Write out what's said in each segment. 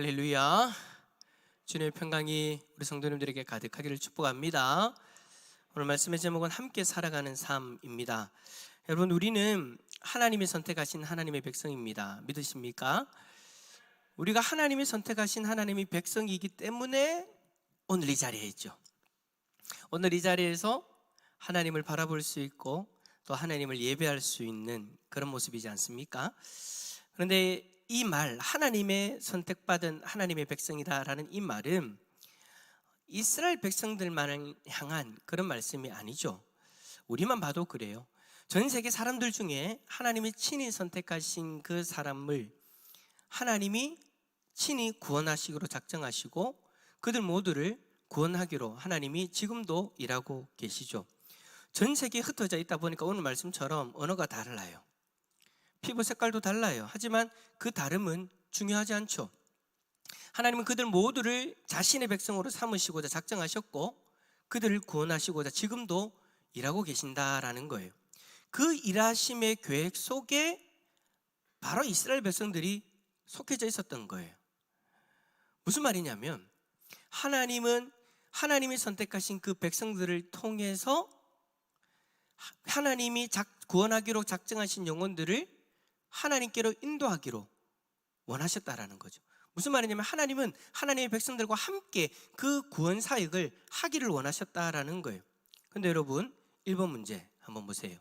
할렐루야. 주님의 평강이 우리 성도님들에게 가득하기를 축복합니다. 오늘 말씀의 제목은 함께 살아가는 삶입니다. 여러분, 우리는 하나님이 선택하신 하나님의 백성입니다. 믿으십니까? 우리가 하나님이 선택하신 하나님의 백성이기 때문에 오늘 이 자리에 있죠. 오늘 이 자리에서 하나님을 바라볼 수 있고 또 하나님을 예배할 수 있는 그런 모습이지 않습니까? 그런데 이 말, 하나님의 선택받은 하나님의 백성이다라는 이 말은 이스라엘 백성들만을 향한 그런 말씀이 아니죠. 우리만 봐도 그래요. 전 세계 사람들 중에 하나님이 친히 선택하신 그 사람을 하나님이 친히 구원하시기로 작정하시고 그들 모두를 구원하기로 하나님이 지금도 일하고 계시죠. 전 세계에 흩어져 있다 보니까 오늘 말씀처럼 언어가 달라요. 피부 색깔도 달라요. 하지만 그 다름은 중요하지 않죠. 하나님은 그들 모두를 자신의 백성으로 삼으시고자 작정하셨고 그들을 구원하시고자 지금도 일하고 계신다라는 거예요. 그 일하심의 계획 속에 바로 이스라엘 백성들이 속해져 있었던 거예요. 무슨 말이냐면 하나님은 하나님이 선택하신 그 백성들을 통해서 하나님이 구원하기로 작정하신 영혼들을 하나님께로 인도하기로 원하셨다라는 거죠. 무슨 말이냐면 하나님은 하나님의 백성들과 함께 그 구원 사역을 하기를 원하셨다라는 거예요. 그런데 여러분, 1번 문제 한번 보세요.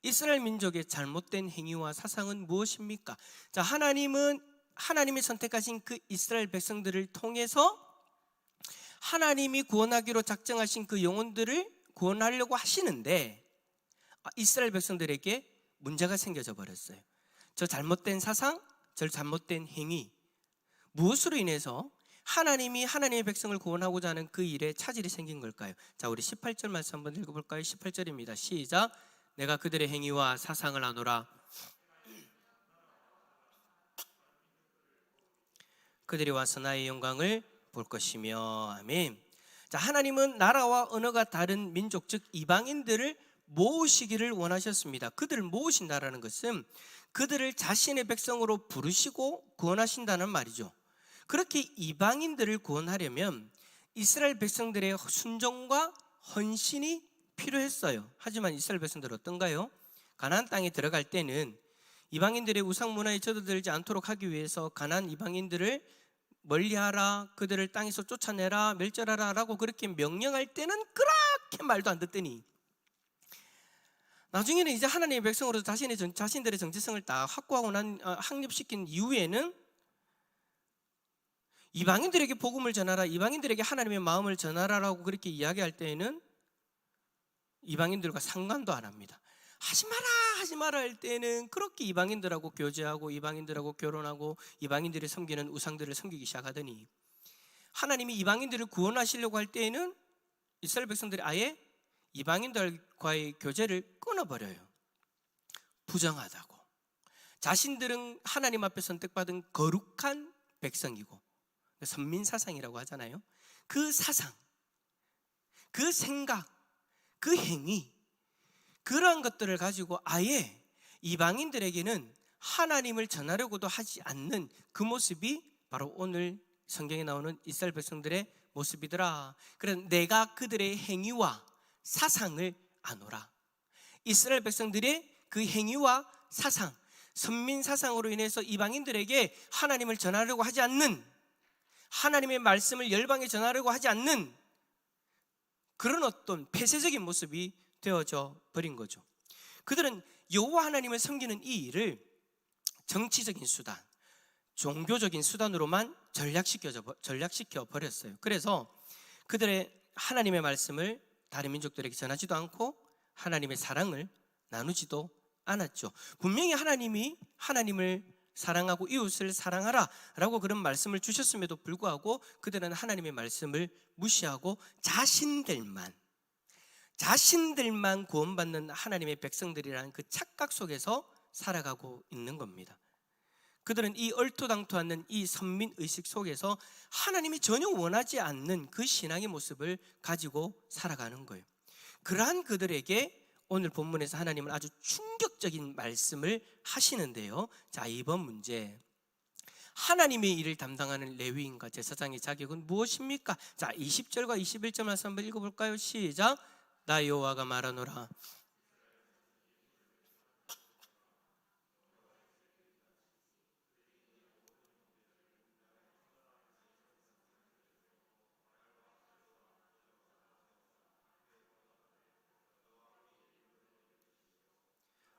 이스라엘 민족의 잘못된 행위와 사상은 무엇입니까? 자, 하나님은 하나님이 선택하신 그 이스라엘 백성들을 통해서 하나님이 구원하기로 작정하신 그 영혼들을 구원하려고 하시는데 이스라엘 백성들에게 문제가 생겨져 버렸어요. 저 잘못된 사상, 저 잘못된 행위, 무엇으로 인해서 하나님이 하나님의 백성을 구원하고자 하는 그 일에 차질이 생긴 걸까요? 자, 우리 18절 말씀 한번 읽어볼까요? 18절입니다. 시작. 내가 그들의 행위와 사상을 아노라. 그들이 와서 나의 영광을 볼 것이며. 아멘. 자, 하나님은 나라와 언어가 다른 민족, 즉 이방인들을 모으시기를 원하셨습니다. 그들을 모으신다라는 것은 그들을 자신의 백성으로 부르시고 구원하신다는 말이죠. 그렇게 이방인들을 구원하려면 이스라엘 백성들의 순종과 헌신이 필요했어요. 하지만 이스라엘 백성들 어떤가요? 가나안 땅에 들어갈 때는 이방인들의 우상 문화에 젖어들지 않도록 하기 위해서 가나안 이방인들을 멀리하라, 그들을 땅에서 쫓아내라, 멸절하라 라고 그렇게 명령할 때는 그렇게 말도 안 듣더니 나중에는 이제 하나님의 백성으로 자신들의 정체성을 딱 확고하고 확립시킨 이후에는 이방인들에게 복음을 전하라, 이방인들에게 하나님의 마음을 전하라라고 그렇게 이야기할 때에는 이방인들과 상관도 안 합니다. 하지 마라 할 때는 그렇게 이방인들하고 교제하고 이방인들하고 결혼하고 이방인들이 섬기는 우상들을 섬기기 시작하더니 하나님이 이방인들을 구원하시려고 할 때에는 이스라엘 백성들이 아예 이방인들과의 교제를 끊어버려요. 부정하다고. 자신들은 하나님 앞에 선택받은 거룩한 백성이고 선민사상이라고 하잖아요. 그 사상, 그 생각, 그 행위, 그러한 것들을 가지고 아예 이방인들에게는 하나님을 전하려고도 하지 않는 그 모습이 바로 오늘 성경에 나오는 이스라엘 백성들의 모습이더라. 그래서 내가 그들의 행위와 사상을 아노라. 이스라엘 백성들의 그 행위와 사상, 선민 사상으로 인해서 이방인들에게 하나님을 전하려고 하지 않는, 하나님의 말씀을 열방에 전하려고 하지 않는 그런 어떤 폐쇄적인 모습이 되어져 버린 거죠. 그들은 여호와 하나님을 섬기는 이 일을 정치적인 수단, 종교적인 수단으로만 전략시켜 버렸어요. 그래서 그들의 하나님의 말씀을 다른 민족들에게 전하지도 않고 하나님의 사랑을 나누지도 않았죠. 분명히 하나님이 하나님을 사랑하고 이웃을 사랑하라 라고 그런 말씀을 주셨음에도 불구하고 그들은 하나님의 말씀을 무시하고 자신들만 구원받는 하나님의 백성들이라는 그 착각 속에서 살아가고 있는 겁니다. 그들은 이 얼토당토 않는 이 선민의식 속에서 하나님이 전혀 원하지 않는 그 신앙의 모습을 가지고 살아가는 거예요. 그러한 그들에게 오늘 본문에서 하나님은 아주 충격적인 말씀을 하시는데요. 자, 2번 문제. 하나님의 일을 담당하는 레위인과 제사장의 자격은 무엇입니까? 자, 20절과 21절 말씀 한번 읽어볼까요? 시작. 나 여호와가 말하노라.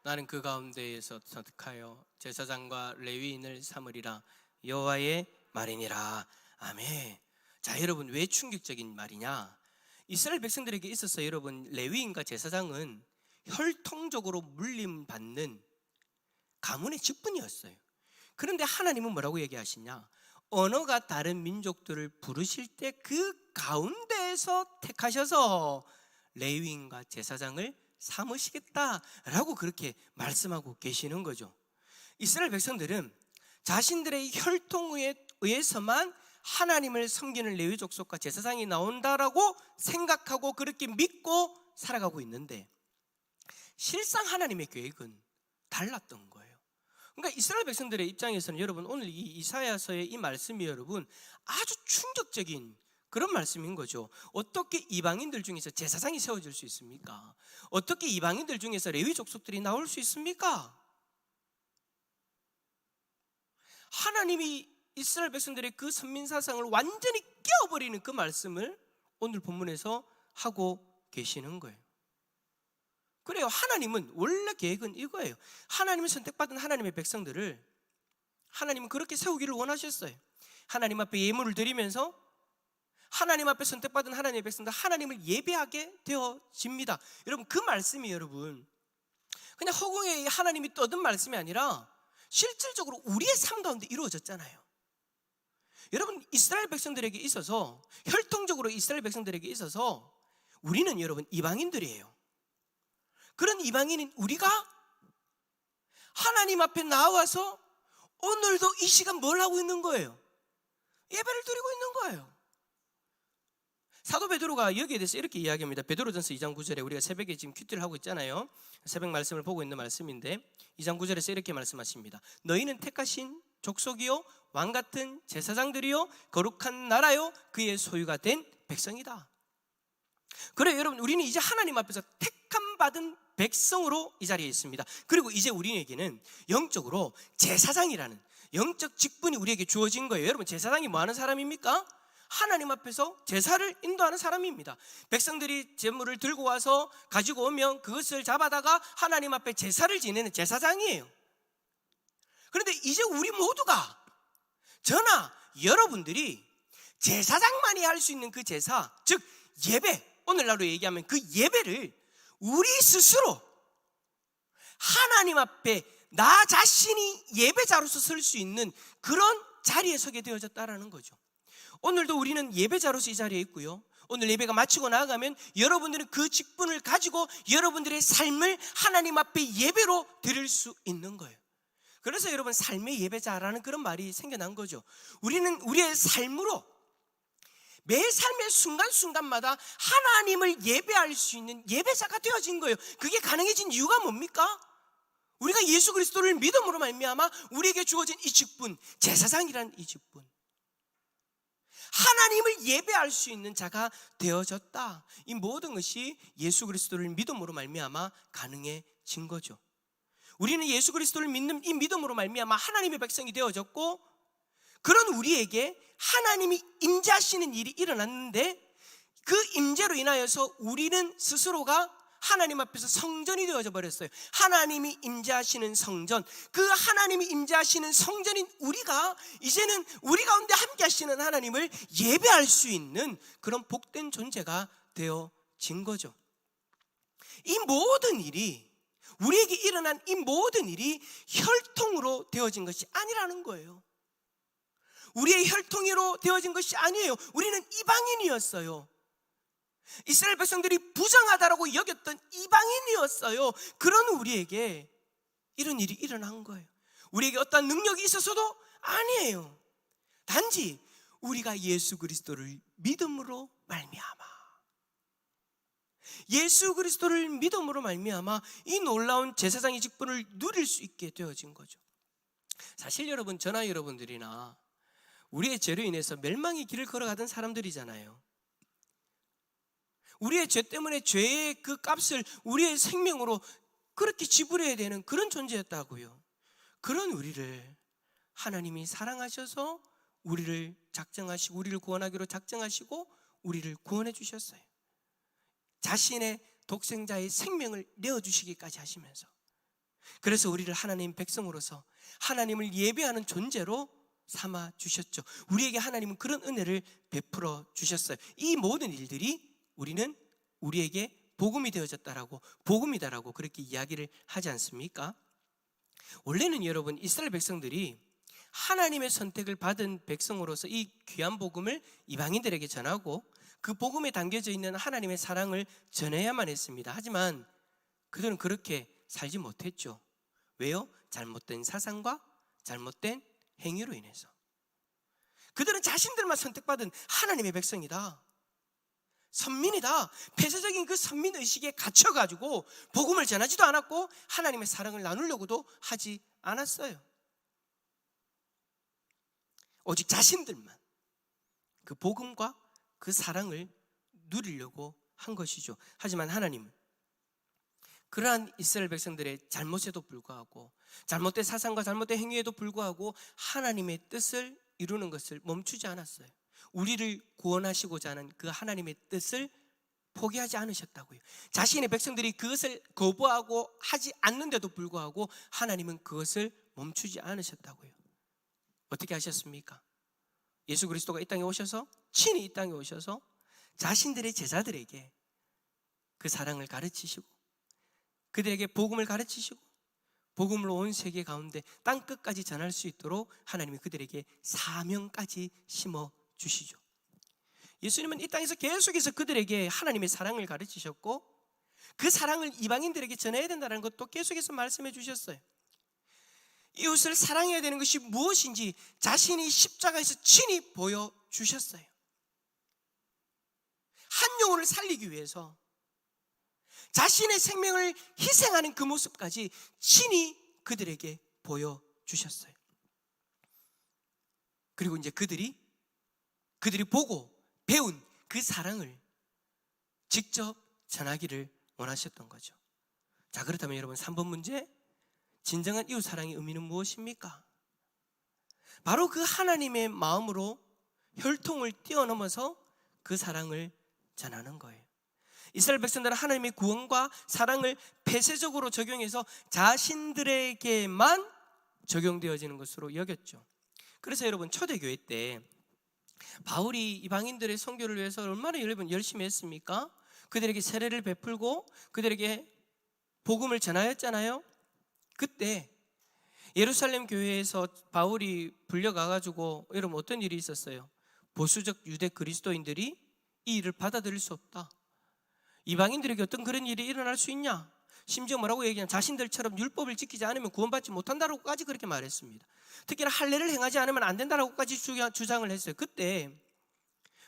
나는 그 가운데에서 선택하여 제사장과 레위인을 삼으리라. 여호와의 말이니라. 아멘. 자, 여러분, 왜 충격적인 말이냐? 이스라엘 백성들에게 있어서 여러분, 레위인과 제사장은 혈통적으로 물림받는 가문의 직분이었어요. 그런데 하나님은 뭐라고 얘기하시냐? 언어가 다른 민족들을 부르실 때 그 가운데에서 택하셔서 레위인과 제사장을 삼으시겠다라고 그렇게 말씀하고 계시는 거죠. 이스라엘 백성들은 자신들의 혈통에 의해서만 하나님을 섬기는 레위 족속과 제사장이 나온다라고 생각하고 그렇게 믿고 살아가고 있는데, 실상 하나님의 계획은 달랐던 거예요. 그러니까 이스라엘 백성들의 입장에서는 여러분, 오늘 이 이사야서의 이 말씀이 여러분 아주 충격적인 그런 말씀인 거죠. 어떻게 이방인들 중에서 제사장이 세워질 수 있습니까? 어떻게 이방인들 중에서 레위 족속들이 나올 수 있습니까? 하나님이 이스라엘 백성들의 그 선민사상을 완전히 깨어버리는 그 말씀을 오늘 본문에서 하고 계시는 거예요. 그래요. 하나님은 원래 계획은 이거예요. 하나님이 선택받은 하나님의 백성들을 하나님은 그렇게 세우기를 원하셨어요. 하나님 앞에 예물을 드리면서 하나님 앞에 선택받은 하나님의 백성들 하나님을 예배하게 되어집니다. 여러분, 그 말씀이 여러분 그냥 허공에 하나님이 떠든 말씀이 아니라 실질적으로 우리의 삶 가운데 이루어졌잖아요. 여러분, 이스라엘 백성들에게 있어서, 혈통적으로 이스라엘 백성들에게 있어서 우리는 여러분 이방인들이에요. 그런 이방인인 우리가 하나님 앞에 나와서 오늘도 이 시간 뭘 하고 있는 거예요? 예배를 드리고 있는 거예요. 사도 베드로가 여기에 대해서 이렇게 이야기합니다. 베드로전서 2장 9절에 우리가 새벽에 지금 큐티를 하고 있잖아요. 새벽 말씀을 보고 있는 말씀인데 2장 9절에서 이렇게 말씀하십니다. 너희는 택하신 족속이요 왕같은 제사장들이요 거룩한 나라요 그의 소유가 된 백성이다. 그래 여러분, 우리는 이제 하나님 앞에서 택함 받은 백성으로 이 자리에 있습니다. 그리고 이제 우리에게는 영적으로 제사장이라는 영적 직분이 우리에게 주어진 거예요. 여러분, 제사장이 뭐 하는 사람입니까? 하나님 앞에서 제사를 인도하는 사람입니다. 백성들이 제물을 들고 와서 가지고 오면 그것을 잡아다가 하나님 앞에 제사를 지내는 제사장이에요. 그런데 이제 우리 모두가, 저나 여러분들이 제사장만이 할 수 있는 그 제사, 즉 예배, 오늘날로 얘기하면 그 예배를 우리 스스로 하나님 앞에 나 자신이 예배자로서 설 수 있는 그런 자리에 서게 되어졌다라는 거죠. 오늘도 우리는 예배자로서 이 자리에 있고요, 오늘 예배가 마치고 나아가면 여러분들은 그 직분을 가지고 여러분들의 삶을 하나님 앞에 예배로 드릴 수 있는 거예요. 그래서 여러분, 삶의 예배자라는 그런 말이 생겨난 거죠. 우리는 우리의 삶으로 매 삶의 순간순간마다 하나님을 예배할 수 있는 예배자가 되어진 거예요. 그게 가능해진 이유가 뭡니까? 우리가 예수 그리스도를 믿음으로 말미암아 우리에게 주어진 이 직분, 제사장이라는 이 직분, 하나님을 예배할 수 있는 자가 되어졌다. 이 모든 것이 예수 그리스도를 믿음으로 말미암아 가능해진 거죠. 우리는 예수 그리스도를 믿는 이 믿음으로 말미암아 하나님의 백성이 되어졌고, 그런 우리에게 하나님이 임재하시는 일이 일어났는데, 그 임재로 인하여서 우리는 스스로가 하나님 앞에서 성전이 되어져 버렸어요. 하나님이 임재하시는 성전, 그 하나님이 임재하시는 성전인 우리가 이제는 우리 가운데 함께 하시는 하나님을 예배할 수 있는 그런 복된 존재가 되어진 거죠. 이 모든 일이, 우리에게 일어난 이 모든 일이 혈통으로 되어진 것이 아니라는 거예요. 우리의 혈통으로 되어진 것이 아니에요. 우리는 이방인이었어요. 이스라엘 백성들이 부정하다라고 여겼던 이방인이었어요. 그런 우리에게 이런 일이 일어난 거예요. 우리에게 어떤 능력이 있어서도 아니에요. 단지 우리가 예수 그리스도를 믿음으로 말미암아, 예수 그리스도를 믿음으로 말미암아 이 놀라운 제사장의 직분을 누릴 수 있게 되어진 거죠. 사실 여러분, 저나 여러분들이나 우리의 죄로 인해서 멸망의 길을 걸어가던 사람들이잖아요. 우리의 죄 때문에 죄의 그 값을 우리의 생명으로 그렇게 지불해야 되는 그런 존재였다고요. 그런 우리를 하나님이 사랑하셔서 우리를 작정하시고 우리를 구원하기로 작정하시고 우리를 구원해 주셨어요. 자신의 독생자의 생명을 내어주시기까지 하시면서, 그래서 우리를 하나님 백성으로서 하나님을 예배하는 존재로 삼아 주셨죠. 우리에게 하나님은 그런 은혜를 베풀어 주셨어요. 이 모든 일들이 우리에게 복음이 되어졌다라고, 복음이다라고 그렇게 이야기를 하지 않습니까? 원래는 여러분, 이스라엘 백성들이 하나님의 선택을 받은 백성으로서 이 귀한 복음을 이방인들에게 전하고 그 복음에 담겨져 있는 하나님의 사랑을 전해야만 했습니다. 하지만 그들은 그렇게 살지 못했죠. 왜요? 잘못된 사상과 잘못된 행위로 인해서. 그들은 자신들만 선택받은 하나님의 백성이다, 선민이다, 폐쇄적인 그 선민의식에 갇혀가지고 복음을 전하지도 않았고 하나님의 사랑을 나누려고도 하지 않았어요. 오직 자신들만 그 복음과 그 사랑을 누리려고 한 것이죠. 하지만 하나님은 그러한 이스라엘 백성들의 잘못에도 불구하고, 잘못된 사상과 잘못된 행위에도 불구하고 하나님의 뜻을 이루는 것을 멈추지 않았어요. 우리를 구원하시고자 하는 그 하나님의 뜻을 포기하지 않으셨다고요. 자신의 백성들이 그것을 거부하고 하지 않는데도 불구하고 하나님은 그것을 멈추지 않으셨다고요. 어떻게 하셨습니까? 예수 그리스도가 이 땅에 오셔서, 친히 이 땅에 오셔서 자신들의 제자들에게 그 사랑을 가르치시고 그들에게 복음을 가르치시고 복음으로 온 세계 가운데 땅 끝까지 전할 수 있도록 하나님이 그들에게 사명까지 심어 주시죠. 예수님은 이 땅에서 계속해서 그들에게 하나님의 사랑을 가르치셨고 그 사랑을 이방인들에게 전해야 된다는 것도 계속해서 말씀해 주셨어요. 이웃을 사랑해야 되는 것이 무엇인지 자신이 십자가에서 친히 보여주셨어요. 한 영혼을 살리기 위해서 자신의 생명을 희생하는 그 모습까지 친히 그들에게 보여주셨어요. 그리고 이제 그들이 보고 배운 그 사랑을 직접 전하기를 원하셨던 거죠. 자, 그렇다면 여러분, 3번 문제, 진정한 이웃 사랑의 의미는 무엇입니까? 바로 그 하나님의 마음으로 혈통을 뛰어넘어서 그 사랑을 전하는 거예요. 이스라엘 백성들은 하나님의 구원과 사랑을 폐쇄적으로 적용해서 자신들에게만 적용되어지는 것으로 여겼죠. 그래서 여러분, 초대교회 때 바울이 이방인들의 선교를 위해서 얼마나 여러분 열심히 했습니까? 그들에게 세례를 베풀고 그들에게 복음을 전하였잖아요. 그때 예루살렘 교회에서 바울이 불려가가지고 여러분 어떤 일이 있었어요? 보수적 유대 그리스도인들이 이 일을 받아들일 수 없다, 이방인들에게 어떤 그런 일이 일어날 수 있냐, 심지어 뭐라고 얘기하냐, 자신들처럼 율법을 지키지 않으면 구원받지 못한다라고까지 그렇게 말했습니다. 특히나 할례를 행하지 않으면 안 된다라고까지 주장을 했어요. 그때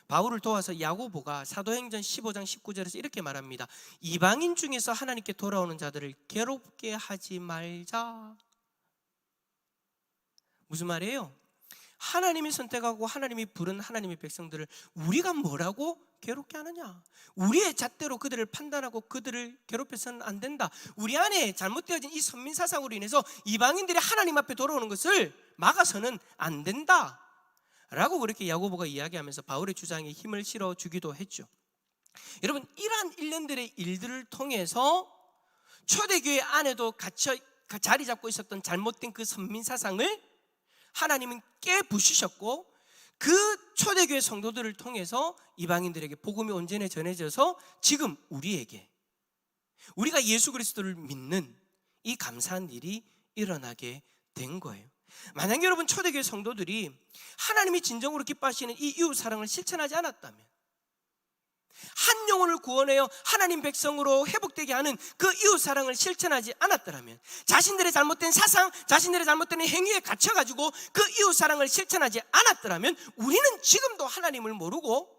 바울을 도와서 야고보가 사도행전 15장 19절에서 이렇게 말합니다. 이방인 중에서 하나님께 돌아오는 자들을 괴롭게 하지 말자. 무슨 말이에요? 하나님이 선택하고 하나님이 부른 하나님의 백성들을 우리가 뭐라고 괴롭게 하느냐? 우리의 잣대로 그들을 판단하고 그들을 괴롭혀서는 안 된다. 우리 안에 잘못되어진 이 선민 사상으로 인해서 이방인들이 하나님 앞에 돌아오는 것을 막아서는 안 된다 라고 그렇게 야고보가 이야기하면서 바울의 주장에 힘을 실어주기도 했죠. 여러분, 이러한 일련들의 일들을 통해서 초대교회 안에도 갇혀 자리 잡고 있었던 잘못된 그 선민 사상을 하나님은 깨부수셨고 그 초대교회 성도들을 통해서 이방인들에게 복음이 온전히 전해져서 지금 우리가 예수 그리스도를 믿는 이 감사한 일이 일어나게 된 거예요. 만약 여러분 초대교회 성도들이 하나님이 진정으로 기뻐하시는 이 이웃 사랑을 실천하지 않았다면, 한 영혼을 구원하여 하나님 백성으로 회복되게 하는 그 이웃 사랑을 실천하지 않았더라면, 자신들의 잘못된 사상, 자신들의 잘못된 행위에 갇혀가지고 그 이웃 사랑을 실천하지 않았더라면 우리는 지금도 하나님을 모르고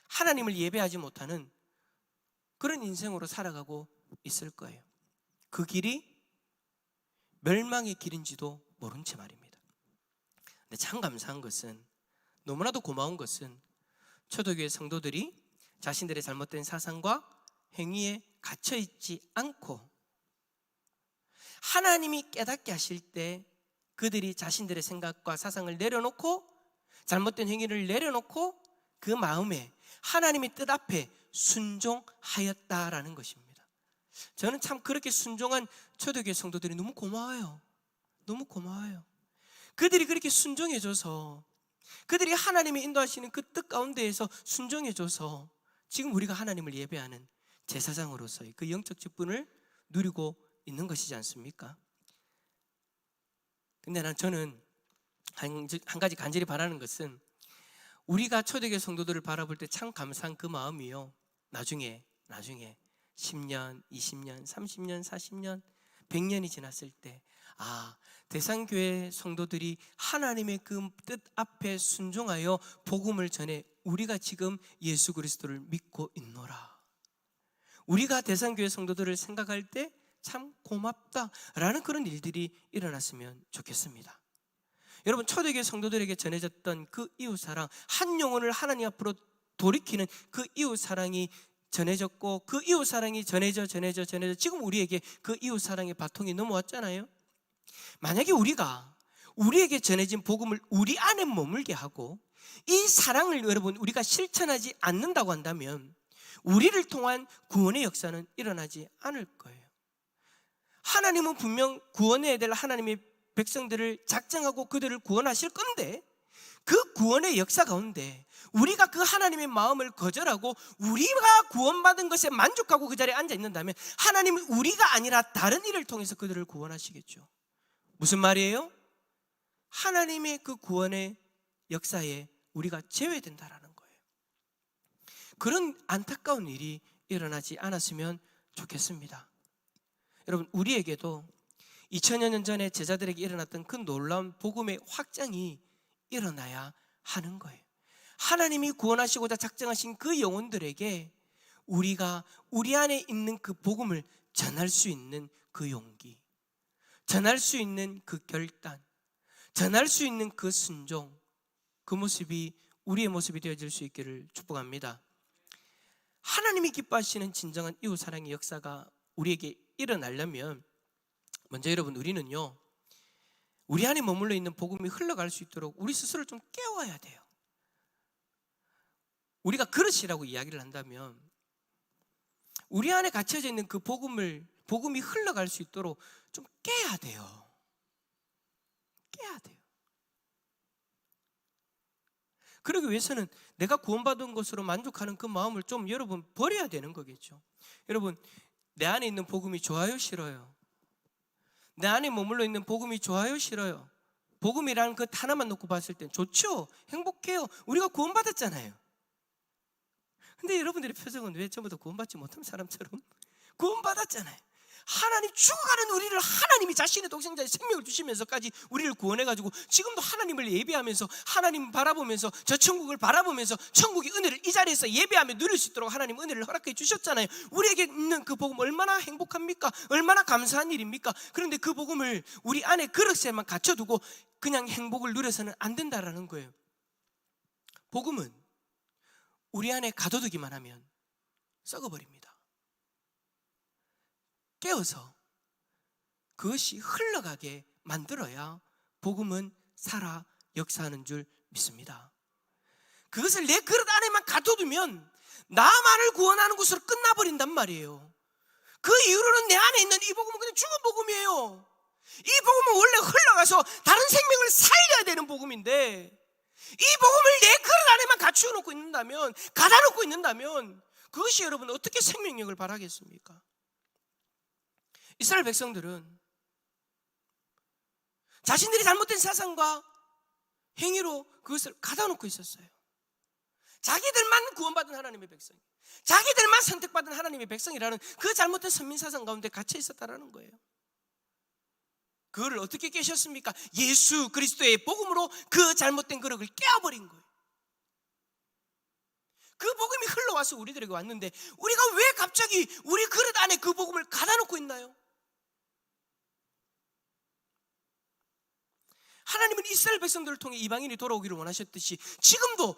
하나님을 예배하지 못하는 그런 인생으로 살아가고 있을 거예요. 그 길이 멸망의 길인지도 모른 채 말입니다. 근데 참 감사한 것은, 너무나도 고마운 것은 초대교회 성도들이 자신들의 잘못된 사상과 행위에 갇혀있지 않고 하나님이 깨닫게 하실 때 그들이 자신들의 생각과 사상을 내려놓고 잘못된 행위를 내려놓고 그 마음에 하나님의 뜻 앞에 순종하였다라는 것입니다. 저는 참 그렇게 순종한 초대교회 성도들이 너무 고마워요. 너무 고마워요. 그들이 그렇게 순종해줘서, 그들이 하나님이 인도하시는 그 뜻 가운데에서 순종해줘서 지금 우리가 하나님을 예배하는 제사장으로서의 그 영적 직분을 누리고 있는 것이지 않습니까? 근데 저는 한 가지 간절히 바라는 것은, 우리가 초대교회 성도들을 바라볼 때 참 감사한 그 마음이요, 나중에 10년, 20년, 30년, 40년, 100년이 지났을 때, 대상교회 성도들이 하나님의 그 뜻 앞에 순종하여 복음을 전해 우리가 지금 예수 그리스도를 믿고 있노라. 우리가 대상교회 성도들을 생각할 때 참 고맙다라는 그런 일들이 일어났으면 좋겠습니다. 여러분, 초대교회 성도들에게 전해졌던 그 이웃사랑, 한 영혼을 하나님 앞으로 돌이키는 그 이웃사랑이 전해졌고, 그 이웃사랑이 전해져 지금 우리에게 그 이웃사랑의 바통이 넘어왔잖아요. 만약에 우리에게 전해진 복음을 우리 안에 머물게 하고 이 사랑을 여러분 우리가 실천하지 않는다고 한다면 우리를 통한 구원의 역사는 일어나지 않을 거예요. 하나님은 분명 구원해야 될 하나님의 백성들을 작정하고 그들을 구원하실 건데, 그 구원의 역사 가운데 우리가 그 하나님의 마음을 거절하고 우리가 구원받은 것에 만족하고 그 자리에 앉아 있는다면 하나님은 우리가 아니라 다른 일을 통해서 그들을 구원하시겠죠. 무슨 말이에요? 하나님의 그 구원의 역사에 우리가 제외된다라는 거예요. 그런 안타까운 일이 일어나지 않았으면 좋겠습니다. 여러분, 우리에게도 2000여 년 전에 제자들에게 일어났던 그 놀라운 복음의 확장이 일어나야 하는 거예요. 하나님이 구원하시고자 작정하신 그 영혼들에게 우리가 우리 안에 있는 그 복음을 전할 수 있는 그 용기, 전할 수 있는 그 결단, 전할 수 있는 그 순종, 그 모습이 우리의 모습이 되어질 수 있기를 축복합니다. 하나님이 기뻐하시는 진정한 이웃사랑의 역사가 우리에게 일어나려면 먼저 여러분, 우리는요, 우리 안에 머물러 있는 복음이 흘러갈 수 있도록 우리 스스로를 좀 깨워야 돼요. 우리가 그릇이라고 이야기를 한다면 우리 안에 갇혀져 있는 그 복음이 흘러갈 수 있도록 좀 깨야 돼요. 깨야 돼요. 그러기 위해서는 내가 구원받은 것으로 만족하는 그 마음을 좀 여러분 버려야 되는 거겠죠. 여러분, 내 안에 있는 복음이 좋아요, 싫어요? 내 안에 머물러 있는 복음이 좋아요, 싫어요? 복음이라는 그 하나만 놓고 봤을 땐 좋죠, 행복해요. 우리가 구원받았잖아요. 근데 여러분들의 표정은 왜 전부 다 구원받지 못한 사람처럼? 구원받았잖아요. 하나님, 죽어가는 우리를 하나님이 자신의 독생자의 생명을 주시면서까지 우리를 구원해가지고 지금도 하나님을 예배하면서, 하나님 바라보면서, 저 천국을 바라보면서 천국의 은혜를 이 자리에서 예배하며 누릴 수 있도록 하나님 은혜를 허락해 주셨잖아요. 우리에게 있는 그 복음 얼마나 행복합니까? 얼마나 감사한 일입니까? 그런데 그 복음을 우리 안에 그릇에만 갖춰두고 그냥 행복을 누려서는 안 된다라는 거예요. 복음은 우리 안에 가둬두기만 하면 썩어버립니다. 깨어서 그것이 흘러가게 만들어야 복음은 살아 역사하는 줄 믿습니다. 그것을 내 그릇 안에만 가둬두면 나만을 구원하는 것으로 끝나버린단 말이에요. 그 이후로는 내 안에 있는 이 복음은 그냥 죽은 복음이에요. 이 복음은 원래 흘러가서 다른 생명을 살려야 되는 복음인데, 이 복음을 내 그릇 안에만 갖추어놓고 있는다면, 가다놓고 있는다면 그것이 여러분 어떻게 생명력을 발하겠습니까? 이스라엘 백성들은 자신들이 잘못된 사상과 행위로 그것을 가다놓고 있었어요. 자기들만 구원받은 하나님의 백성, 자기들만 선택받은 하나님의 백성이라는 그 잘못된 선민사상 가운데 갇혀 있었다는 거예요. 그거를 어떻게 깨셨습니까? 예수 그리스도의 복음으로 그 잘못된 그릇을 깨어버린 거예요. 그 복음이 흘러와서 우리들에게 왔는데 우리가 왜 갑자기 우리 그릇 안에 그 복음을 가다놓고 있나요? 하나님은 이스라엘 백성들을 통해 이방인이 돌아오기를 원하셨듯이 지금도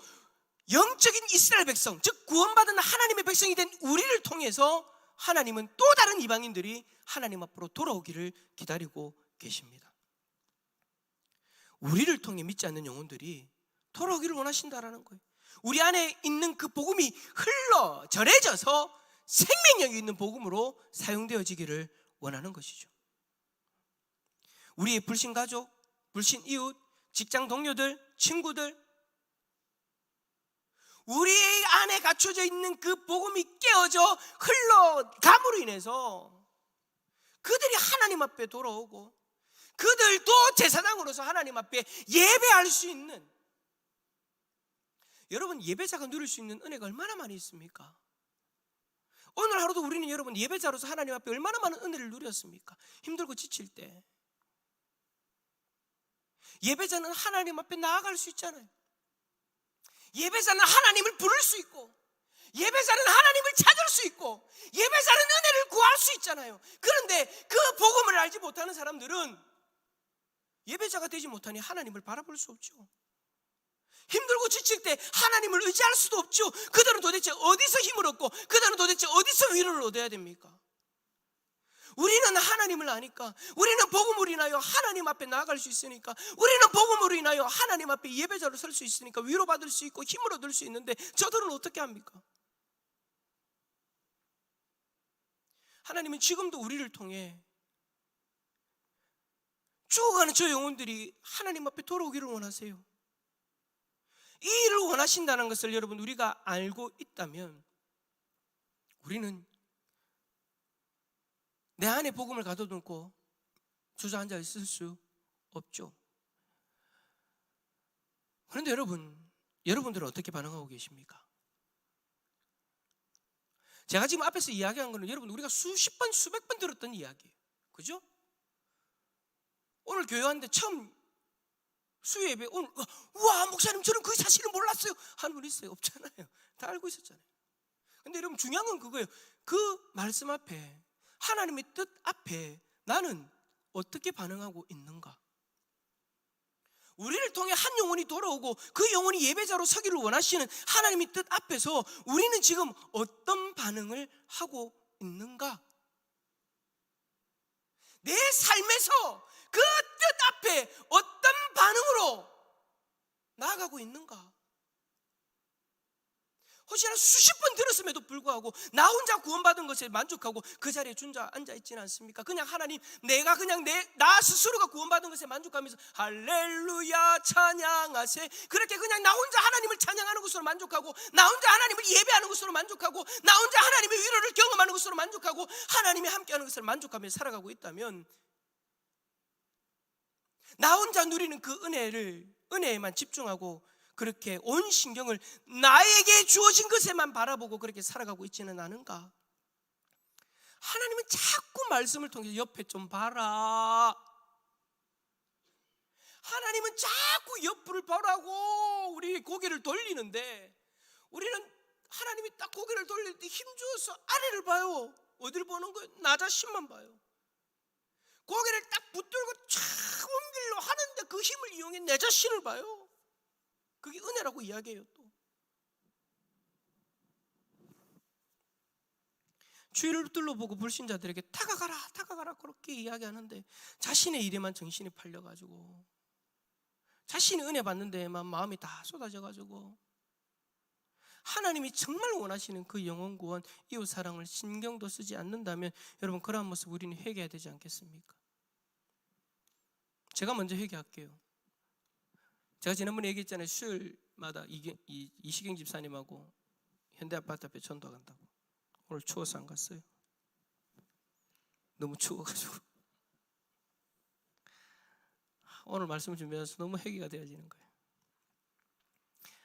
영적인 이스라엘 백성, 즉 구원받은 하나님의 백성이 된 우리를 통해서 하나님은 또 다른 이방인들이 하나님 앞으로 돌아오기를 기다리고 계십니다. 우리를 통해 믿지 않는 영혼들이 돌아오기를 원하신다라는 거예요. 우리 안에 있는 그 복음이 흘러 전해져서 생명력이 있는 복음으로 사용되어지기를 원하는 것이죠. 우리의 불신 가족, 불신 이웃, 직장 동료들, 친구들, 우리 안에 갖춰져 있는 그 복음이 깨어져 흘러감으로 인해서 그들이 하나님 앞에 돌아오고 그들도 제사장으로서 하나님 앞에 예배할 수 있는, 여러분 예배자가 누릴 수 있는 은혜가 얼마나 많이 있습니까? 오늘 하루도 우리는 여러분 예배자로서 하나님 앞에 얼마나 많은 은혜를 누렸습니까? 힘들고 지칠 때 예배자는 하나님 앞에 나아갈 수 있잖아요. 예배자는 하나님을 부를 수 있고, 예배자는 하나님을 찾을 수 있고, 예배자는 은혜를 구할 수 있잖아요. 그런데 그 복음을 알지 못하는 사람들은 예배자가 되지 못하니 하나님을 바라볼 수 없죠. 힘들고 지칠 때 하나님을 의지할 수도 없죠. 그들은 도대체 어디서 힘을 얻고 그들은 도대체 어디서 위로를 얻어야 됩니까? 우리는 하나님을 아니까, 우리는 복음으로 인하여 하나님 앞에 나아갈 수 있으니까, 우리는 복음으로 인하여 하나님 앞에 예배자로 설 수 있으니까 위로받을 수 있고 힘을 얻을 수 있는데 저들은 어떻게 합니까? 하나님은 지금도 우리를 통해 죽어가는 저 영혼들이 하나님 앞에 돌아오기를 원하세요. 이 일을 원하신다는 것을 여러분 우리가 알고 있다면 우리는 내 안에 복음을 가둬놓고 주저앉아 있을 수 없죠. 그런데 여러분들은 어떻게 반응하고 계십니까? 제가 지금 앞에서 이야기한 거는 여러분 우리가 수십 번 수백 번 들었던 이야기예요. 그죠? 오늘 교회 왔는데 처음 수요 예배 오늘 우와 목사님 저는 그 사실을 몰랐어요 하는 분 있어요? 없잖아요. 다 알고 있었잖아요. 근데 여러분 중요한 건 그거예요. 그 말씀 앞에, 하나님의 뜻 앞에 나는 어떻게 반응하고 있는가? 우리를 통해 한 영혼이 돌아오고 그 영혼이 예배자로 서기를 원하시는 하나님의 뜻 앞에서 우리는 지금 어떤 반응을 하고 있는가? 내 삶에서 그 뜻 앞에 어떤 반응으로 나아가고 있는가? 혹시나 수십 번 들었음에도 불구하고 나 혼자 구원받은 것에 만족하고 그 자리에 앉아 있지는 않습니까? 그냥 하나님, 내가 그냥 나 스스로가 구원받은 것에 만족하면서 할렐루야 찬양하세, 그렇게 그냥 나 혼자 하나님을 찬양하는 것으로 만족하고, 나 혼자 하나님을 예배하는 것으로 만족하고, 나 혼자 하나님의 위로를 경험하는 것으로 만족하고, 하나님이 함께하는 것을 만족하며 살아가고 있다면 나 혼자 누리는 그 은혜에만 집중하고 그렇게 온 신경을 나에게 주어진 것에만 바라보고 그렇게 살아가고 있지는 않은가? 하나님은 자꾸 말씀을 통해서 옆에 좀 봐라, 하나님은 자꾸 옆을 보라고 우리 고개를 돌리는데, 우리는 하나님이 딱 고개를 돌릴 때 힘주어서 아래를 봐요. 어디를 보는 거예요? 나 자신만 봐요. 고개를 딱 붙들고 쫙 옮기려 하는데 그 힘을 이용해 내 자신을 봐요. 그게 은혜라고 이야기해요. 또 주위를 둘러보고 불신자들에게 다가가라 그렇게 이야기하는데 자신의 일에만 정신이 팔려가지고, 자신이 은혜 받는 데에만 마음이 다 쏟아져가지고, 하나님이 정말 원하시는 그 영혼 구원, 이웃 사랑을 신경도 쓰지 않는다면 여러분 그러한 모습 우리는 회개해야 되지 않겠습니까? 제가 먼저 회개할게요. 제가 지난번에 얘기했잖아요. 수요일마다 이시경 집사님하고 현대아파트 앞에 전도 간다고. 오늘 추워서 안 갔어요. 너무 추워가지고. 오늘 말씀을 준비해서 너무 회개가 되어지는 거예요.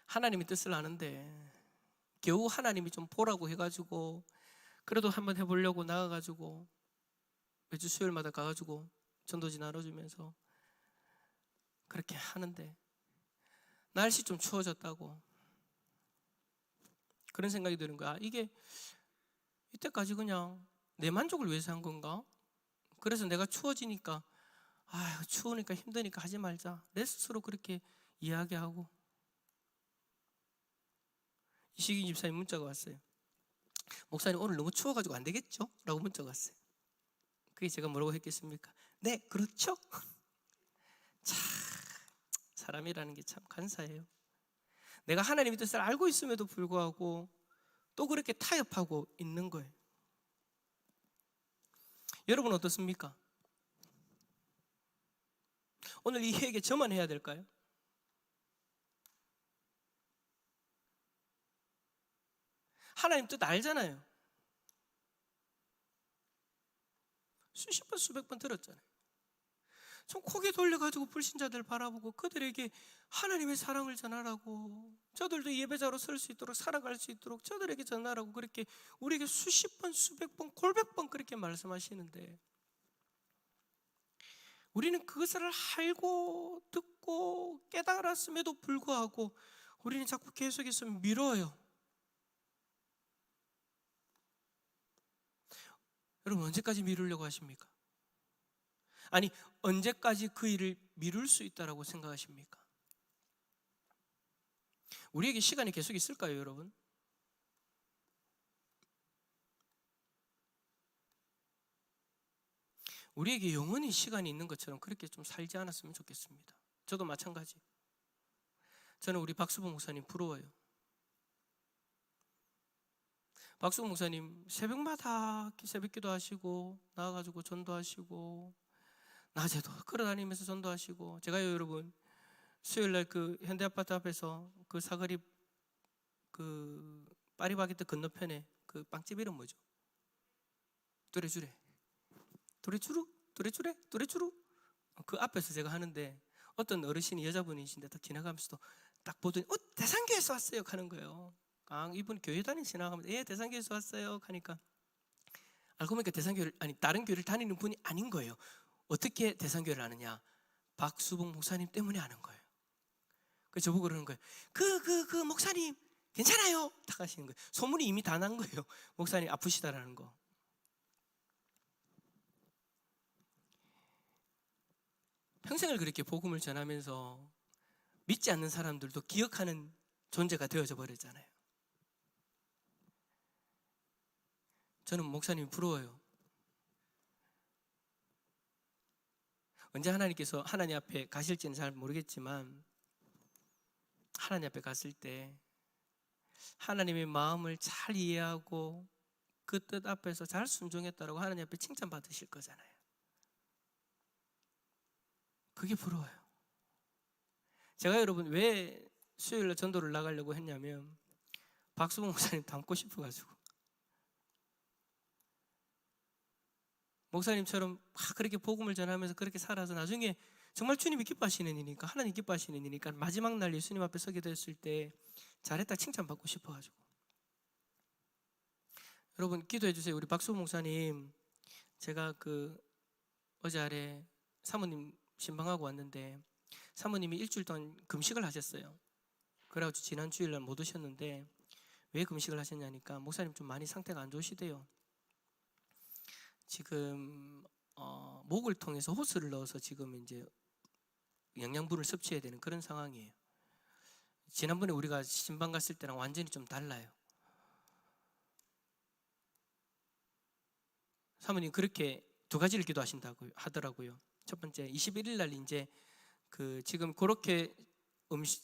하나님의 뜻을 아는데 겨우 하나님이 좀 보라고 해가지고 그래도 한번 해보려고 나가가지고 매주 수요일마다 가가지고 전도지 나눠주면서 그렇게 하는데 날씨 좀 추워졌다고 그런 생각이 드는 거야. 이게 이때까지 그냥 내 만족을 위해서 한 건가? 그래서 내가 추워지니까 아유, 추우니까 힘드니까 하지 말자. 내 스스로 그렇게 이야기하고. 이시기 집사님 문자가 왔어요. 목사님 오늘 너무 추워가지고 안 되겠죠? 라고 문자가 왔어요. 그게 제가 뭐라고 했겠습니까? 네, 그렇죠? 참, 사람이라는 게 참 간사해요. 내가 하나님의 뜻을 알고 있음에도 불구하고 또 그렇게 타협하고 있는 거예요. 여러분 어떻습니까? 오늘 이 회개 저만 해야 될까요? 하나님 뜻 알잖아요. 수십 번 수백 번 들었잖아요. 좀 고개 돌려가지고 불신자들 바라보고 그들에게 하나님의 사랑을 전하라고, 저들도 예배자로 설 수 있도록 살아갈 수 있도록 저들에게 전하라고 그렇게 우리에게 수십 번 수백 번 골백 번 그렇게 말씀하시는데, 우리는 그것을 알고 듣고 깨달았음에도 불구하고 우리는 자꾸 계속해서 미뤄요. 여러분 언제까지 미루려고 하십니까? 아니, 언제까지 그 일을 미룰 수 있다고 생각하십니까? 우리에게 시간이 계속 있을까요, 여러분? 우리에게 영원히 시간이 있는 것처럼 그렇게 좀 살지 않았으면 좋겠습니다. 저도 마찬가지. 저는 우리 박수봉 목사님 부러워요. 박수봉 목사님 새벽마다 새벽기도 하시고 나와가지고 전도하시고 낮에도 걸어다니면서 전도하시고, 제가요 여러분 수요일날 그 현대아파트 앞에서 그 사거리 그 파리바게뜨 건너편에 그 빵집 이름 뭐죠? 뚜레쥬레 그 앞에서 제가 하는데 어떤 어르신이 여자분이신데 딱 지나가면서도 딱 보더니 대산교에서 왔어요 하는 거예요. 이분 교회 다니시나? 예, 대산교에서 왔어요 하니까 알고 보니까 대산교를, 아니 다른 교회를 다니는 분이 아닌 거예요. 어떻게 대산교를 아느냐? 박수봉 목사님 때문에 아는 거예요. 그래서 저보고 그러는 거예요. 그 목사님 괜찮아요? 딱 하시는 거예요. 소문이 이미 다 난 거예요. 목사님 아프시다라는 거. 평생을 그렇게 복음을 전하면서 믿지 않는 사람들도 기억하는 존재가 되어져 버렸잖아요. 저는 목사님이 부러워요. 언제 하나님께서 하나님 앞에 가실지는 잘 모르겠지만 하나님 앞에 갔을 때 하나님의 마음을 잘 이해하고 그 뜻 앞에서 잘 순종했다라고 하나님 앞에 칭찬받으실 거잖아요. 그게 부러워요. 제가 여러분 왜 수요일날 전도를 나가려고 했냐면 박수봉 목사님 닮고 싶어가지고, 목사님처럼 그렇게 복음을 전하면서 그렇게 살아서 나중에 정말 주님이 기뻐하시는 일이니까, 하나님 기뻐하시는 일이니까 마지막 날 예수님 앞에 서게 됐을 때 잘했다 칭찬받고 싶어가지고. 여러분 기도해 주세요. 우리 박수봉 목사님, 제가 어제 아래 사모님 신방하고 왔는데 사모님이 일주일 동안 금식을 하셨어요. 그래가지고 지난 주일날 못 오셨는데 왜 금식을 하셨냐니까 목사님 좀 많이 상태가 안 좋으시대요. 지금 목을 통해서 호스를 넣어서 지금 이제 영양분을 섭취해야 되는 그런 상황이에요. 지난번에 우리가 신방 갔을 때랑 완전히 좀 달라요. 사모님 그렇게 두 가지를 기도하신다고 하더라고요. 첫 번째, 21일 날 이제 지금 그렇게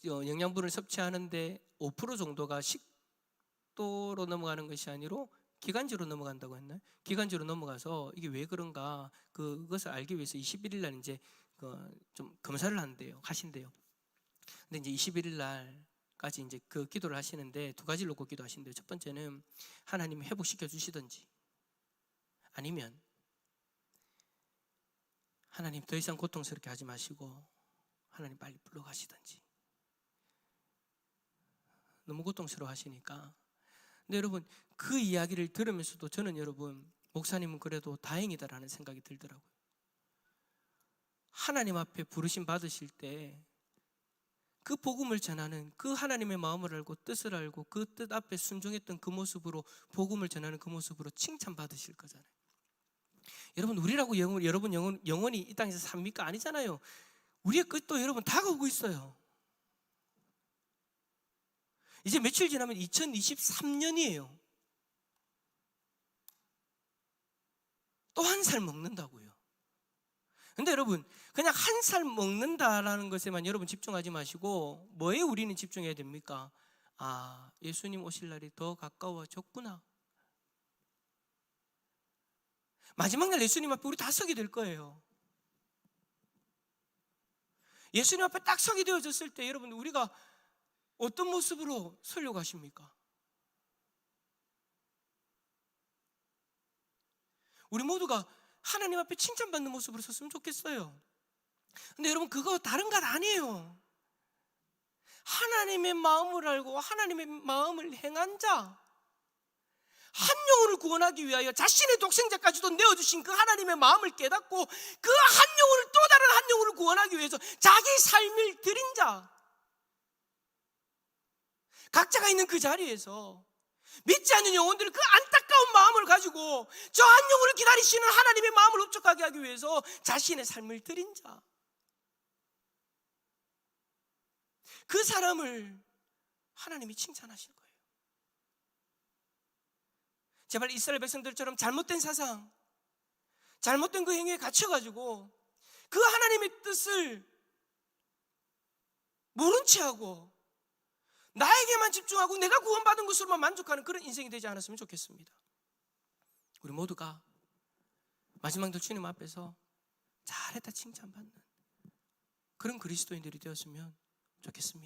영양분을 섭취하는데 5% 정도가 식도로 넘어가는 것이 아니라 기관지로 넘어간다고 했나요? 기관지로 넘어가서 이게 왜 그런가 그것을 알기 위해서 21일 날 이제 좀 검사를 하신대요. 근데 이제 21일 날까지 이제 그 기도를 하시는데 두 가지를 놓고 기도하신대요. 첫 번째는 하나님이 회복시켜 주시든지, 아니면 하나님 더 이상 고통스럽게 하지 마시고 하나님 빨리 불러가시든지. 너무 고통스러워 하시니까. 근데 여러분 그 이야기를 들으면서도 저는 여러분 목사님은 그래도 다행이다라는 생각이 들더라고요. 하나님 앞에 부르심 받으실 때 그 복음을 전하는 그 하나님의 마음을 알고 뜻을 알고 그 뜻 앞에 순종했던 그 모습으로 복음을 전하는 그 모습으로 칭찬받으실 거잖아요. 여러분, 우리라고 여러분 영원히 이 땅에서 삽니까? 아니잖아요. 우리의 끝도 여러분 다가오고 있어요. 이제 며칠 지나면 2023년이에요. 또 한 살 먹는다고요. 근데 여러분, 그냥 한 살 먹는다라는 것에만 여러분 집중하지 마시고 뭐에 우리는 집중해야 됩니까? 아, 예수님 오실 날이 더 가까워졌구나. 마지막 날 예수님 앞에 우리 다 서게 될 거예요. 예수님 앞에 딱 서게 되어졌을 때 여러분, 우리가 어떤 모습으로 서려고 하십니까? 우리 모두가 하나님 앞에 칭찬받는 모습으로 섰으면 좋겠어요. 근데 여러분, 그거 다른 것 아니에요. 하나님의 마음을 알고 하나님의 마음을 행한 자, 한 영혼을 구원하기 위하여 자신의 독생자까지도 내어주신 그 하나님의 마음을 깨닫고 그 한 영혼을, 또 다른 한 영혼을 구원하기 위해서 자기 삶을 드린 자, 각자가 있는 그 자리에서 믿지 않는 영혼들은 그 안타까운 마음을 가지고 저 한 영혼을 기다리시는 하나님의 마음을 흡족하게 하기 위해서 자신의 삶을 드린 자, 그 사람을 하나님이 칭찬하실 거예요. 제발 이스라엘 백성들처럼 잘못된 사상, 잘못된 그 행위에 갇혀가지고 그 하나님의 뜻을 모른 채 하고 나에게만 집중하고 내가 구원받은 것으로만 만족하는 그런 인생이 되지 않았으면 좋겠습니다. 우리 모두가 마지막 날 주님 앞에서 잘했다 칭찬받는 그런 그리스도인들이 되었으면 좋겠습니다.